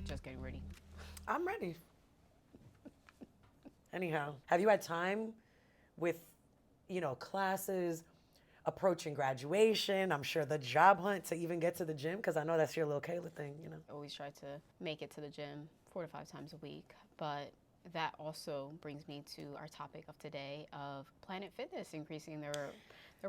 just getting ready. I'm ready. Anyhow, have you had time with, classes approaching graduation? I'm sure the job hunt to even get to the gym, because I know that's your little Kayla thing. Always try to make it to the gym 4 to 5 times a week, but that also brings me to our topic of today of Planet Fitness increasing their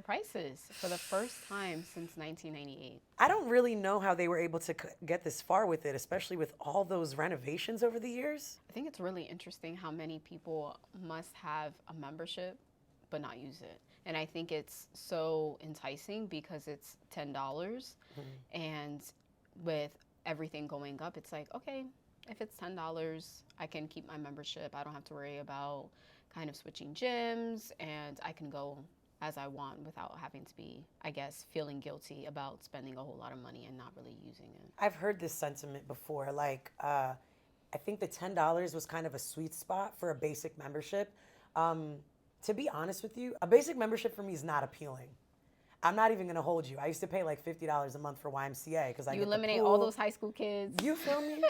prices for the first time since 1998. I don't really know how they were able to get this far with it, especially with all those renovations over the years. I think it's really interesting how many people must have a membership but not use it. And I think it's so enticing because it's $10. And with everything going up, it's like, okay, if it's $10, I can keep my membership. I don't have to worry about kind of switching gyms, and I can go as I want without having to be, I guess, feeling guilty about spending a whole lot of money and not really using it. I've heard this sentiment before. Like, I think the $10 was kind of a sweet spot for a basic membership. To be honest with you, a basic membership for me is not appealing. I'm not even gonna hold you. I used to pay like $50 a month for YMCA because I You get eliminate the pool. all those high school kids. You feel me?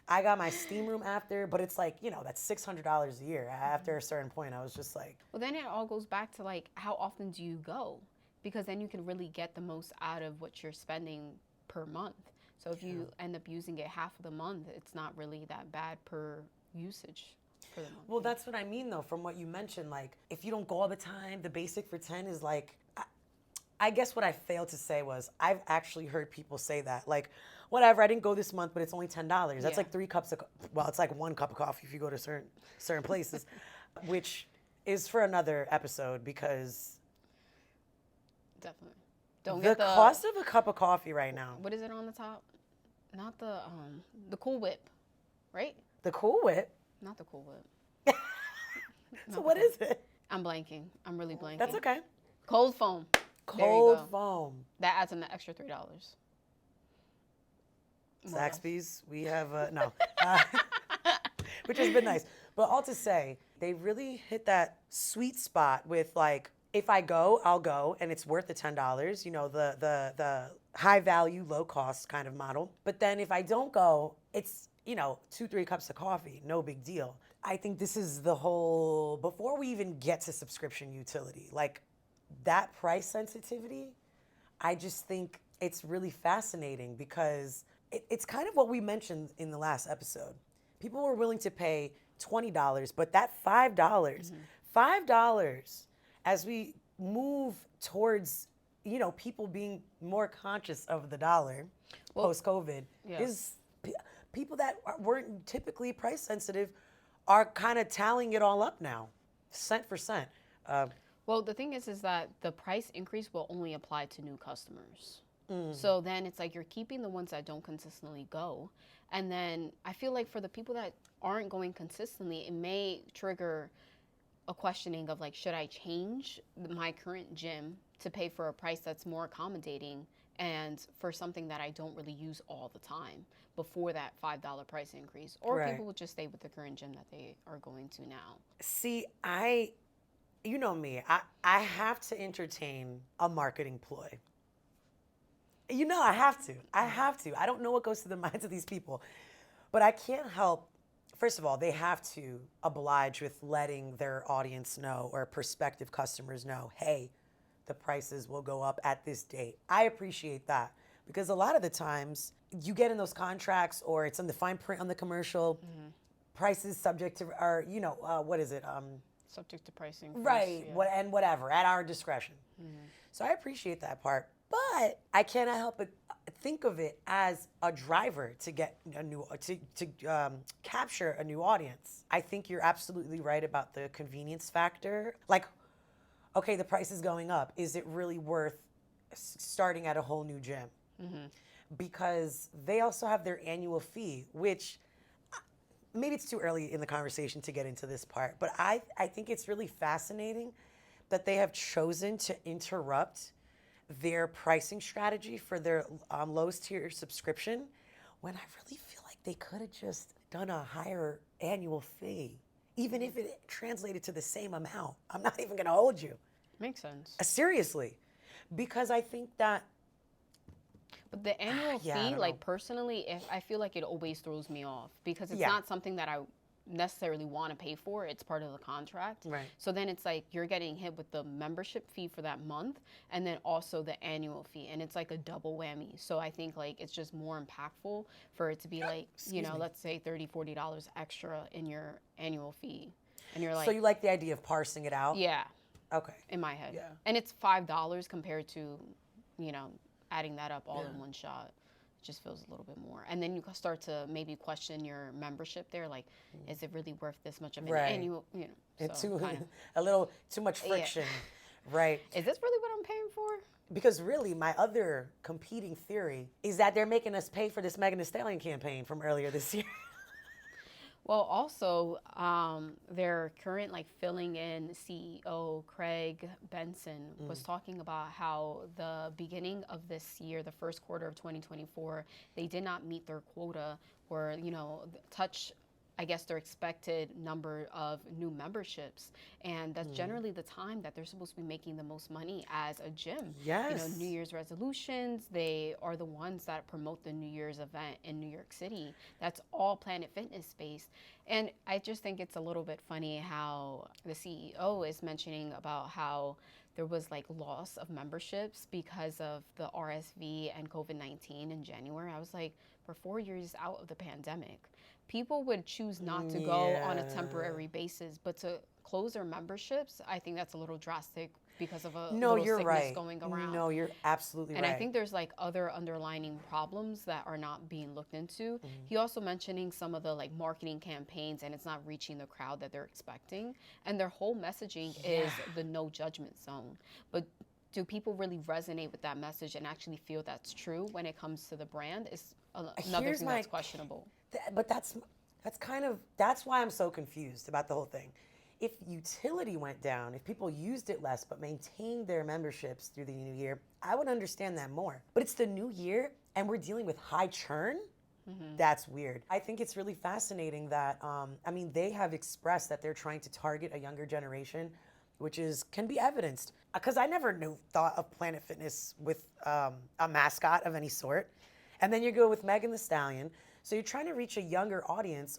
I got my steam room after, but it's like, that's $600 a year. After a certain point, I was just like, Well, then it all goes back to like, how often do you go? Because then you can really get the most out of what you're spending per month. So if you end up using it half of the month, it's not really that bad per usage for the month. Well, that's what I mean, though, from what you mentioned. Like, if you don't go all the time, the basic for 10 is like, I guess what I failed to say was I've actually heard people say that. Like, whatever, I didn't go this month, but it's only $10. That's Yeah. like 3 cups of, well, it's like 1 cup of coffee if you go to certain places, which is for another episode because Definitely. Don't the get the cost of a cup of coffee right now, What is it on the top? Not the Cool Whip, right? the Cool Whip. Not the Cool Whip. So what is it? I'm blanking. I'm really blanking. That's okay. Cold foam. There you Cold go. foam. That adds an extra $3. More or less. Zaxby's, we have, no. Which has been nice. But all to say, they really hit that sweet spot with like, if I go, I'll go, and it's worth the $10, the high value, low cost kind of model. But then if I don't go, it's, 2-3 cups of coffee, no big deal. I think this is the whole, before we even get to subscription utility, like that price sensitivity, I just think it's really fascinating because it's kind of what we mentioned in the last episode. People were willing to pay $20, but that $5, $5 as we move towards, people being more conscious of the dollar post-COVID is people that weren't typically price sensitive are kind of tallying it all up now, cent for cent. Well, the thing is that the price increase will only apply to new customers. So then it's like you're keeping the ones that don't consistently go. And then I feel like for the people that aren't going consistently, it may trigger a questioning of like, should I change my current gym to pay for a price that's more accommodating and for something that I don't really use all the time before that $5 price increase? Or Right. people would just stay with the current gym that they are going to now. See, you know me, I have to entertain a marketing ploy. I have to. I don't know what goes through the minds of these people. But I can't help, first of all, they have to oblige with letting their audience know or prospective customers know, hey, the prices will go up at this date. I appreciate that because a lot of the times you get in those contracts or it's in the fine print on the commercial, prices subject to, or, what is it? Subject to price increase. Right, Yeah. and whatever, at our discretion. So I appreciate that part. But I cannot help but think of it as a driver to get to capture a new audience. I think you're absolutely right about the convenience factor. Like, okay, the price is going up. Is it really worth starting at a whole new gym? Because they also have their annual fee, which maybe it's too early in the conversation to get into this part, but I think it's really fascinating that they have chosen to interrupt their pricing strategy for their lowest tier subscription when I really feel like they could have just done a higher annual fee, even if it translated to the same amount. I'm not even gonna hold you. Makes sense. Seriously, because I think that But the annual Yeah, I fee, don't like know. personally, if I feel like it always throws me off because it's Yeah. not something that I necessarily want to pay for. It's part of the contract. Right. So then it's like you're getting hit with the membership fee for that month and then also the annual fee. And it's like a double whammy. So I think like it's just more impactful for it to be like, Excuse me. let's say $30, $40 extra in your annual fee. And you're So like, you like the idea of parsing it out? yeah, Okay. in my head. Yeah. And it's $5 compared to, you know, adding that up all Yeah. in one shot. It just feels a little bit more. And then you start to maybe question your membership there. Like, is it really worth this much of an Right. annual, And so kinda, a little too much yeah. friction. Right. Is this really what I'm paying for? Because really, my other competing theory is that they're making us pay for this Megan Thee Stallion campaign from earlier this year. Well, also, their current like filling in CEO Craig Benson was talking about how the beginning of this year, the first quarter of 2024, they did not meet their quota or touch, I guess, their expected number of new memberships, and that's generally the time that they're supposed to be making the most money as a gym. Yes. New Year's resolutions, they are the ones that promote the New Year's event in New York City. That's all Planet Fitness based. And I just think it's a little bit funny how the CEO is mentioning about how there was like loss of memberships because of the RSV and COVID-19 in January. I was like, we're 4 years out of the pandemic. People would choose not to go on a temporary basis, but to close their memberships, I think that's a little drastic because of a No, little you're sickness right. going around. No, you're absolutely And right. I think there's like other underlining problems that are not being looked into. He also mentioning some of the like marketing campaigns and it's not reaching the crowd that they're expecting. And their whole messaging is the no judgment zone. But do people really resonate with that message and actually feel that's true when it comes to the brand is another Here's thing my- that's questionable. But that's why I'm so confused about the whole thing. If utility went down, if people used it less but maintained their memberships through the new year, I would understand that more. But it's the new year and we're dealing with high churn. That's weird. I think it's really fascinating that they have expressed that they're trying to target a younger generation, which can be evidenced. Because I never thought of Planet Fitness with a mascot of any sort. And then you go with Megan Thee Stallion. So you're trying to reach a younger audience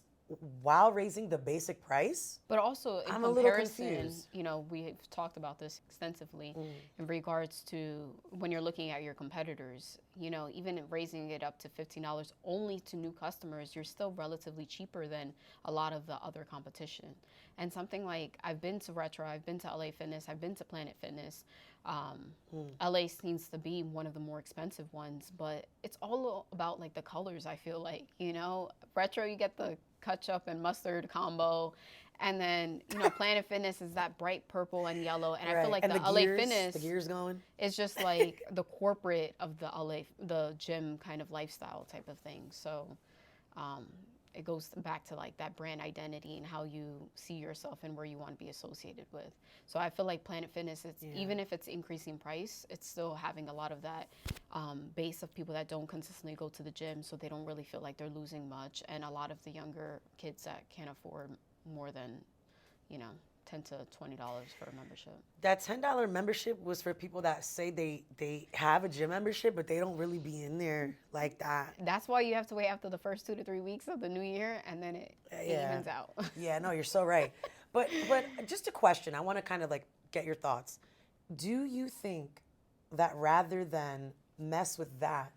while raising the basic price. But also in I'm a little comparison, confused. we've talked about this extensively in regards to when you're looking at your competitors, even raising it up to $15 only to new customers, you're still relatively cheaper than a lot of the other competition. And something like I've been to Retro, I've been to LA Fitness, I've been to Planet Fitness. LA seems to be one of the more expensive ones, but it's all about like the colors. I feel like, Retro, you get the ketchup and mustard combo, and then Planet Fitness is that bright purple and yellow, and I feel like and the the LA gears, Fitness the gears going. is just like the corporate of the gym kind of lifestyle type of thing. So it goes back to like that brand identity and how you see yourself and where you want to be associated with. So I feel like Planet Fitness, even if it's increasing price, it's still having a lot of that base of people that don't consistently go to the gym, so they don't really feel like they're losing much. And a lot of the younger kids that can't afford more than, $10 to $20 for a membership. That $10 membership was for people that say they have a gym membership, but they don't really be in there like that. That's why you have to wait after the first 2 to 3 weeks of the new year, and then it evens out. Yeah, no, you're so right. But just a question. I want to kind of like get your thoughts. Do you think that rather than mess with that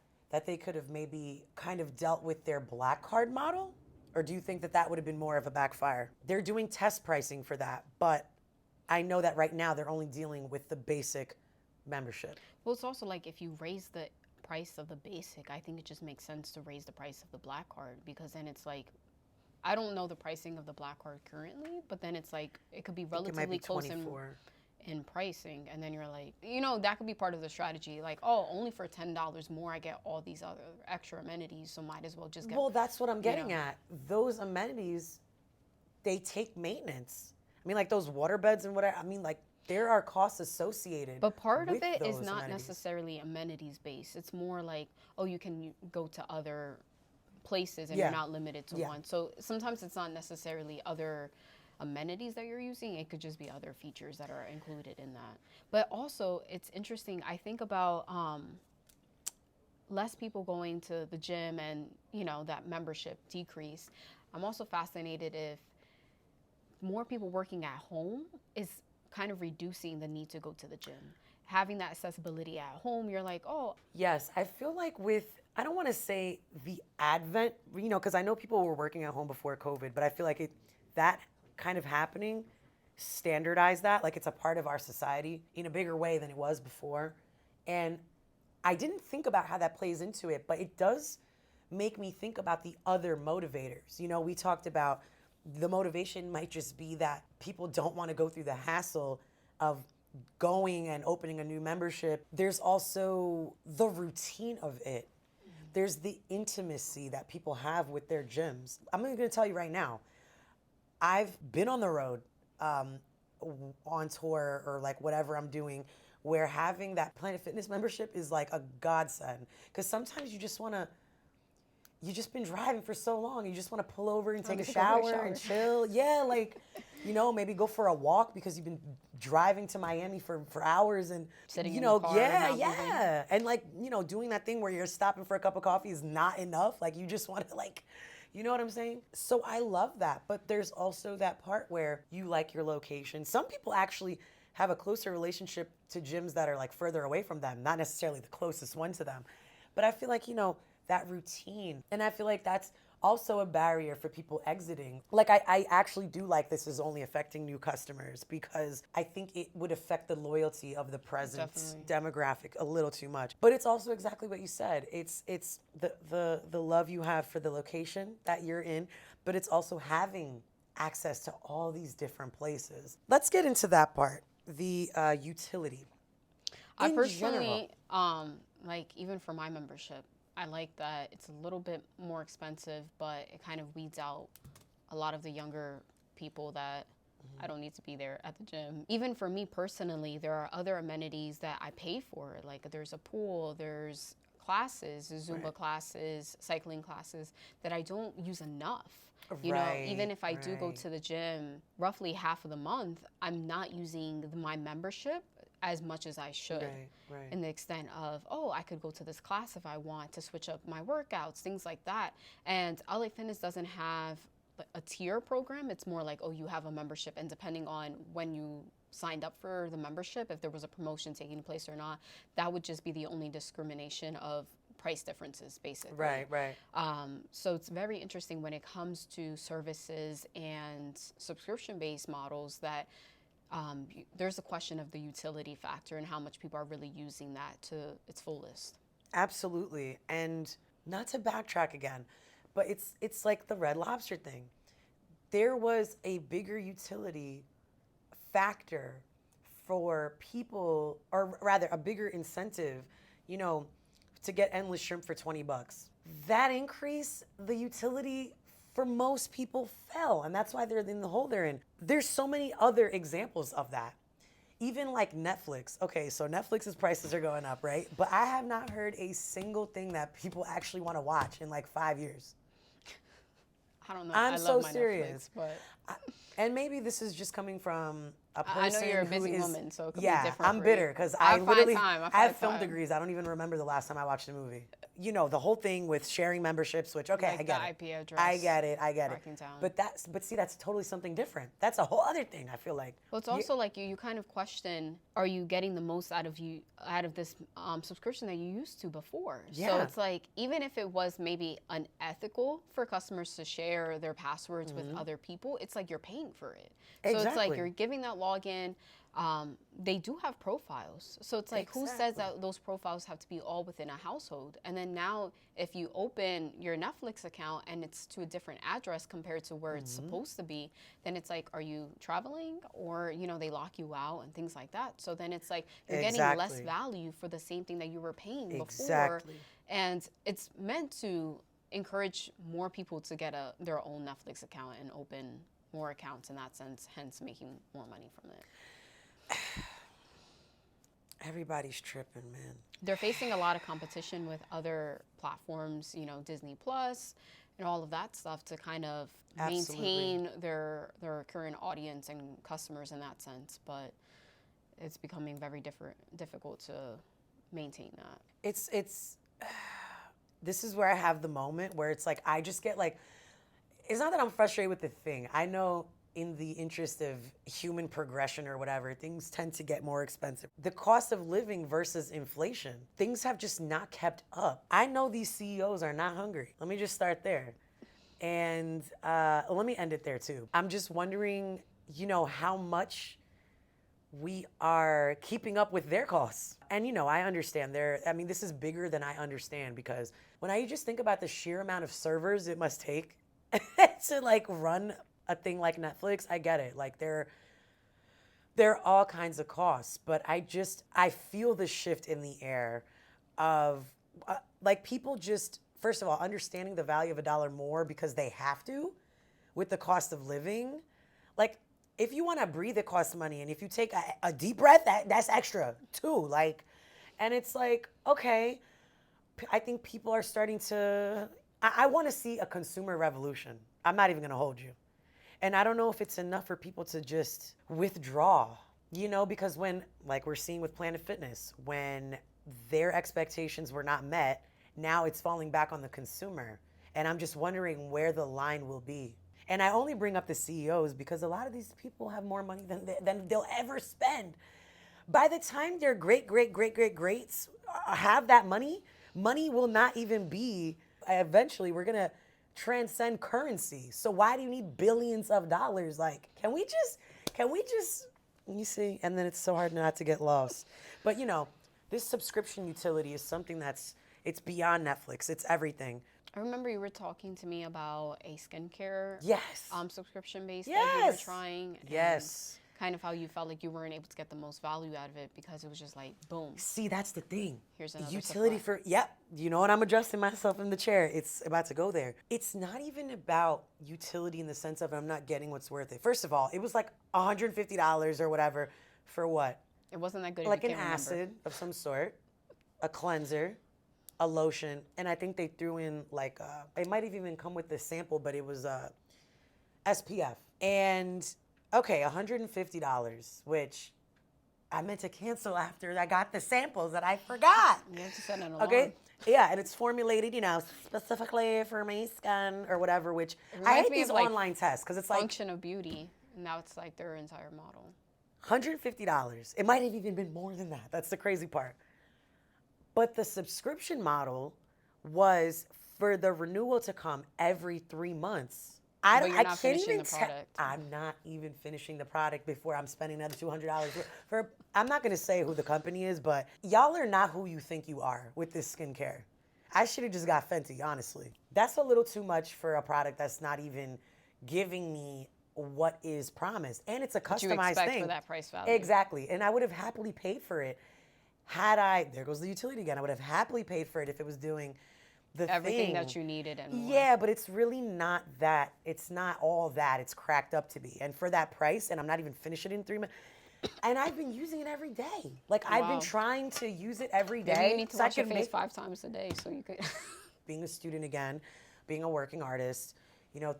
they could have maybe kind of dealt with their black card model? Or do you think that would have been more of a backfire? They're doing test pricing for that, but I know that right now they're only dealing with the basic membership. Well, it's also like if you raise the price of the basic, I think it just makes sense to raise the price of the black card, because then it's like, I don't know the pricing of the black card currently, but then it's like it could be relatively close in pricing, and then you're like, that could be part of the strategy. Like, oh, only for $10 more, I get all these other extra amenities, so might as well just get. Well, that's what I'm getting at. Those amenities, they take maintenance. I mean, like those water beds and whatever. I mean, like there are costs associated. But part of with it is those not amenities. necessarily amenities based. It's more like, oh, you can go to other places and you're not limited to one. So sometimes it's not necessarily other amenities that you're using. It could just be other features that are included in that. But also, it's interesting. I think about less people going to the gym and, that membership decrease, I'm also fascinated if more people working at home is kind of reducing the need to go to the gym. Having that accessibility at home, you're like, oh. Yes, I feel like I don't want to say the advent, because I know people were working at home before COVID, but I feel like that kind of happening standardized that. Like it's a part of our society in a bigger way than it was before. And I didn't think about how that plays into it, but it does make me think about the other motivators. We talked about the motivation might just be that people don't want to go through the hassle of going and opening a new membership. There's also the routine of it. There's the intimacy that people have with their gyms. I'm going to tell you right now, I've been on the road on tour or like whatever I'm doing where having that Planet Fitness membership is like a godsend. Because sometimes you just been driving for so long. You just want to pull over and take a shower and chill. Yeah, like, maybe go for a walk because you've been driving to Miami for hours and, sitting in the car yeah. moving. And like, doing that thing where you're stopping for a cup of coffee is not enough. Like you just want to like, you know what I'm saying? So I love that. But there's also that part where you like your location. Some people actually have a closer relationship to gyms that are like further away from them, not necessarily the closest one to them. But I feel like, that routine. And I feel like that's also a barrier for people exiting. Like I actually do like this is only affecting new customers because I think it would affect the loyalty of the present demographic a little too much. But it's also exactly what you said. It's the love you have for the location that you're in, but it's also having access to all these different places. Let's get into that part, the utility. I personally, like even for my membership, I like that it's a little bit more expensive, but it kind of weeds out a lot of the younger people that I don't need to be there at the gym. Even for me personally, there are other amenities that I pay for. Like there's a pool, there's classes, Zumba classes, cycling classes that I don't use enough. Even if I do go to the gym roughly half of the month, I'm not using my membership as much as I should. In the extent of, I could go to this class if I want to switch up my workouts, things like that. And LA Fitness doesn't have a tier program. It's more like, you have a membership, and depending on when you signed up for the membership, if there was a promotion taking place or not, that would just be the only discrimination of price differences, basically. Right. So it's very interesting when it comes to services and subscription-based models that there's a question of the utility factor and how much people are really using that to its fullest. Absolutely. And not to backtrack again, but it's like the Red Lobster thing. There was a bigger utility factor for people, or rather a bigger incentive, to get endless shrimp for $20. That increase, the utility for most people fell, and that's why they're in the hole they're in. There's so many other examples of that. Even like Netflix. Okay, so Netflix's prices are going up, right? But I have not heard a single thing that people actually want to watch in like 5 years. I don't know. I'm so serious. Netflix, but and maybe this is just coming from a person I know you're a busy who is, woman, so it could be different. I'm bitter because I have film time. degrees. I don't even remember the last time I watched a movie. The whole thing with sharing memberships, which I get the it. IP address. I get it. Down. But see, that's totally something different. That's a whole other thing. I feel like. Well, it's also like you kind of question: are you getting the most out of this subscription that you used to before? Yeah. So it's like even if it was maybe unethical for customers to share their passwords with other people, it's like you're paying for it. So it's like you're giving that login. They do have profiles. So it's like, who says that those profiles have to be all within a household? And then now, if you open your Netflix account and it's to a different address compared to where it's supposed to be, then it's like, are you traveling? Or, they lock you out and things like that. So then it's like, you're getting less value for the same thing that you were paying before. And it's meant to encourage more people to get their own Netflix account and open more accounts in that sense, hence making more money from it. Everybody's tripping, man. They're facing a lot of competition with other platforms, Disney Plus and all of that stuff to kind of maintain their current audience and customers in that sense. But it's becoming very difficult to maintain that. It's this is where I have the moment where it's like, I just get like, it's not that I'm frustrated with the thing. I know in the interest of human progression or whatever, things tend to get more expensive. The cost of living versus inflation, things have just not kept up. I know these CEOs are not hungry. Let me just start there. And let me end it there too. I'm just wondering, how much we are keeping up with their costs. And I understand this is bigger than I understand, because when I just think about the sheer amount of servers it must take to like run a thing like Netflix, I get it. Like there are all kinds of costs, but I feel the shift in the air of like people just, first of all, understanding the value of a dollar more because they have to with the cost of living. Like, if you want to breathe, it costs money. And if you take a deep breath, that's extra too. Like, and it's like, okay, I think people are starting to, I want to see a consumer revolution. I'm not even going to hold you. And I don't know if it's enough for people to just withdraw, because when, like we're seeing with Planet Fitness, when their expectations were not met, now it's falling back on the consumer. And I'm just wondering where the line will be. And I only bring up the CEOs because a lot of these people have more money than they'll ever spend. By the time their greats have that money will not even be, eventually we're going to transcend currency. So why do you need billions of dollars? Like, can we just, you see, and then it's so hard not to get lost. But this subscription utility is something it's beyond Netflix. It's everything. I remember you were talking to me about a skincare Yes. Subscription based Yes. that you were trying. Yes. Kind of how you felt like you weren't able to get the most value out of it because it was just like, boom. See, that's the thing. Here's another utility supply. yep. You know what? I'm adjusting myself in the chair. It's about to go there. It's not even about utility in the sense of I'm not getting what's worth it. First of all, it was like $150 or whatever for what? It wasn't that good. Like if you an can't acid remember. of some sort, a cleanser, a lotion, and I think they threw in like, it might have even come with the sample, but it was SPF. And okay, $150, which I meant to cancel after I got the samples that I forgot. You have to set an alarm. Okay? Yeah, and it's formulated, specifically for my skin or whatever, which I hate these online tests because it's like Function of Beauty. And now it's like their entire model. $150. It might have even been more than that. That's the crazy part. But the subscription model was for the renewal to come every 3 months. I can't even I'm not even finishing the product before I'm spending another $200 for. I'm not gonna say who the company is, but y'all are not who you think you are with this skincare. I should have just got Fenty, honestly. That's a little too much for a product that's not even giving me what is promised, and it's a customized you expect thing for that price value. Exactly, and I would have happily paid for it had I. There goes the utility again. I would have happily paid for it if it was doing everything thing that you needed and more. Yeah, but it's really not that. It's not all that it's cracked up to be. And for that price, and I'm not even finishing it in 3 months. And I've been using it every day. Like I've been trying to use it every day. Maybe you need to wash your face 5 times a day so you could. Being a student again, being a working artist,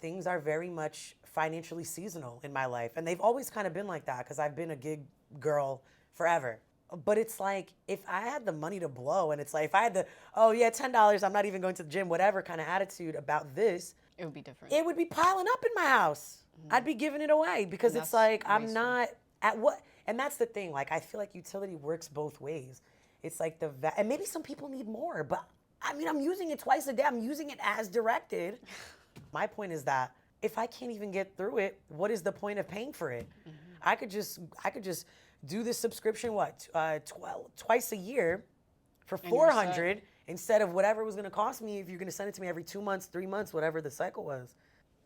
things are very much financially seasonal in my life. And they've always kind of been like that because I've been a gig girl forever. But it's like, if I had the money to blow, and it's like, if I had the, $10, I'm not even going to the gym, whatever kind of attitude about this, it would be different. It would be piling up in my house. I'd be giving it away because it's like, I'm not at what, and that's the thing. Like, I feel like utility works both ways. It's like and maybe some people need more, but I mean, I'm using it twice a day. I'm using it as directed. My point is that if I can't even get through it, what is the point of paying for it? I could just do this subscription, twice a year for $400 instead of whatever it was going to cost me if you're going to send it to me every 2 months, 3 months, whatever the cycle was.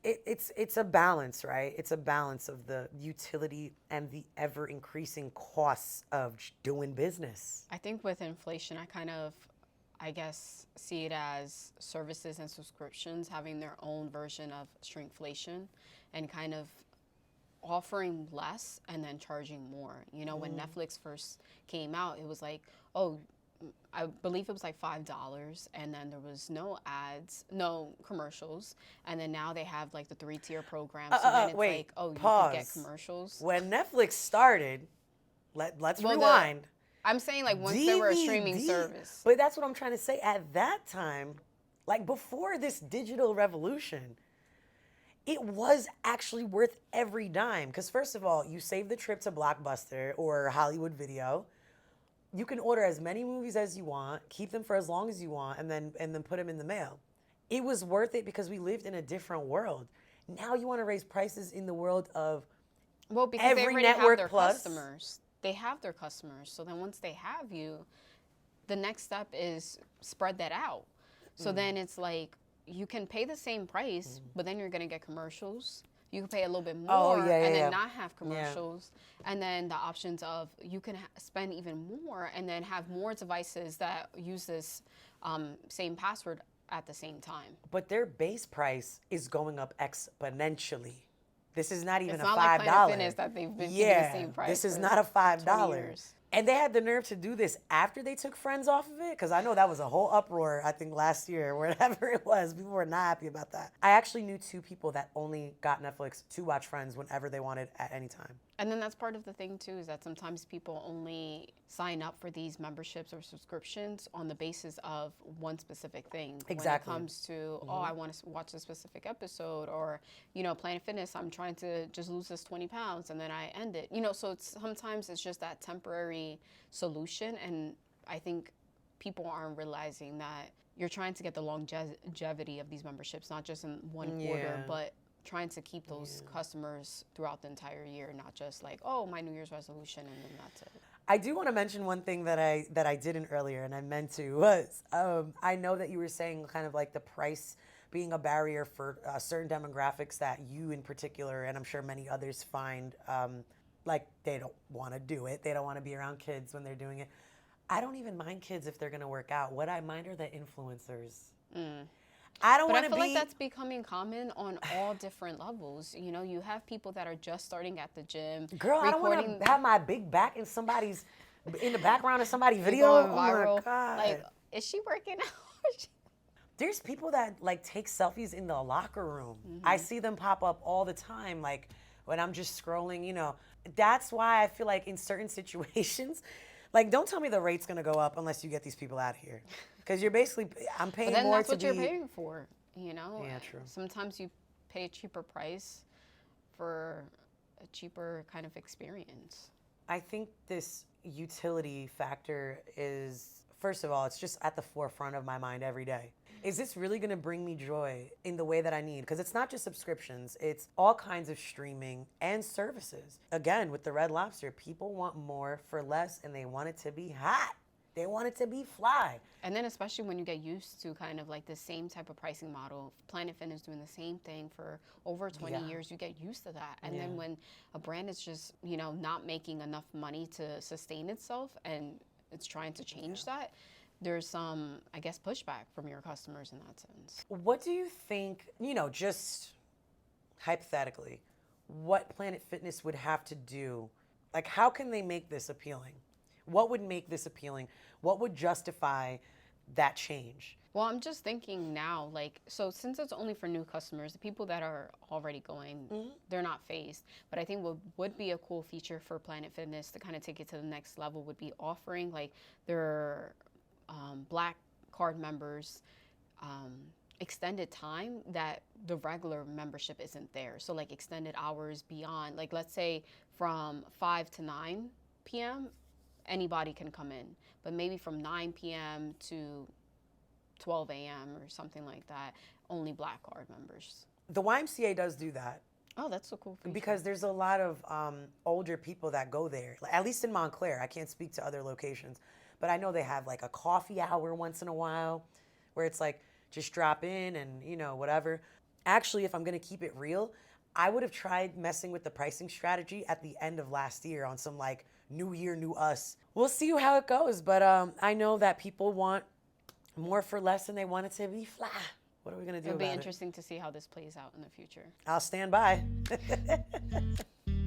It's a balance, right? It's a balance of the utility and the ever increasing costs of doing business. I think with inflation, I guess, see it as services and subscriptions having their own version of shrinkflation and kind of offering less and then charging more. When Netflix first came out, it was like, I believe it was like $5, and then there was no ads, no commercials, and then now they have like the 3-tier program. So then it's like, you can get commercials. When Netflix started, let's rewind. I'm saying like once they were a streaming service. But that's what I'm trying to say. At that time, Like before this digital revolution, it was actually worth every dime. Because first of all, you save the trip to Blockbuster or Hollywood Video. You can order as many movies as you want, keep them for as long as you want, and then put them in the mail. It was worth it because we lived in a different world. Now you want to raise prices in the world of Well, because they every already have network their plus. customers. They have their customers. So then once they have you, the next step is spread that out. So then it's like you can pay the same price, but then you're going to get commercials. You can pay a little bit more and then not have commercials. And then the options of you can spend even more and then have more devices that use this same password at the same time. But their base price is going up exponentially. This is not even It's a not $5. like Planet Fitness that they've been keeping the same price. This is for not a 20 $5. years. And they had the nerve to do this after they took Friends off of it, because I know that was a whole uproar, I think last year, whatever it was. People were not happy about that. I actually knew 2 people that only got Netflix to watch Friends whenever they wanted at any time. And then that's part of the thing too, is that sometimes people only sign up for these memberships or subscriptions on the basis of one specific thing. Exactly. When it comes to, oh, I want to watch a specific episode, or, you know, Planet Fitness, I'm trying to just lose this 20 pounds and then I end it. You know, so sometimes it's just that temporary solution. And I think people aren't realizing that you're trying to get the longevity of these memberships, not just in one quarter, but trying to keep those customers throughout the entire year, not just like, oh, my New Year's resolution and then that's it. I do want to mention one thing that I didn't earlier, and I meant to, was I know that you were saying kind of like the price being a barrier for certain demographics that you in particular, and I'm sure many others find like they don't want to do it. They don't want to be around kids when they're doing it. I don't even mind kids if they're going to work out. What I mind are the influencers. I don't want to be. But I feel like that's becoming common on all different levels. You know, you have people that are just starting at the gym. Girl, I don't want to have my big back in the background of somebody's video. Going viral. Oh my God. Like, is she working out? There's people that like take selfies in the locker room. I see them pop up all the time, like when I'm just scrolling, you know. That's why I feel like in certain situations, like don't tell me the rate's gonna go up unless you get these people out of here. Because you're basically, I'm paying But then more that's to what be. you're paying for, you know? Yeah, true. Sometimes you pay a cheaper price for a cheaper kind of experience. I think this utility factor is, first of all, it's just at the forefront of my mind every day. Is this really going to bring me joy in the way that I need? Because it's not just subscriptions, it's all kinds of streaming and services. Again, with the Red Lobster, people want more for less and they want it to be hot. They want it to be fly. And then especially when you get used to kind of like the same type of pricing model, Planet Fitness doing the same thing for over 20 years, you get used to that. And then when a brand is just, you know, not making enough money to sustain itself and it's trying to change that, there's some, I guess, pushback from your customers in that sense. What do you think, you know, just hypothetically, what Planet Fitness would have to do? Like, how can they make this appealing? What would make this appealing? What would justify that change? Well, I'm just thinking now, like, so since it's only for new customers, the people that are already going, they're not phased. But I think what would be a cool feature for Planet Fitness to kind of take it to the next level would be offering, like, their Black Card members extended time that the regular membership isn't there. So, like, extended hours beyond, like, let's say from 5 to 9 p.m., anybody can come in. But maybe from 9 p.m. to 12 a.m. or something like that, only Black Card members. The YMCA does do that. Oh, that's so cool. Because there's a lot of older people that go there, at least in Montclair. I can't speak to other locations, but I know they have like a coffee hour once in a while where it's like just drop in and, you know, whatever. Actually, if I'm going to keep it real, I would have tried messing with the pricing strategy at the end of last year on some like new year, new us. We'll see how it goes, but I know that people want more for less and they want it to be fly. What are we going to do about it? It'll be interesting to see how this plays out in the future. I'll stand by.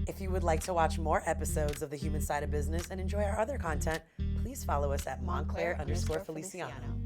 If you would like to watch more episodes of The Human Side of Business and enjoy our other content, please follow us at Montclair_Feliciano.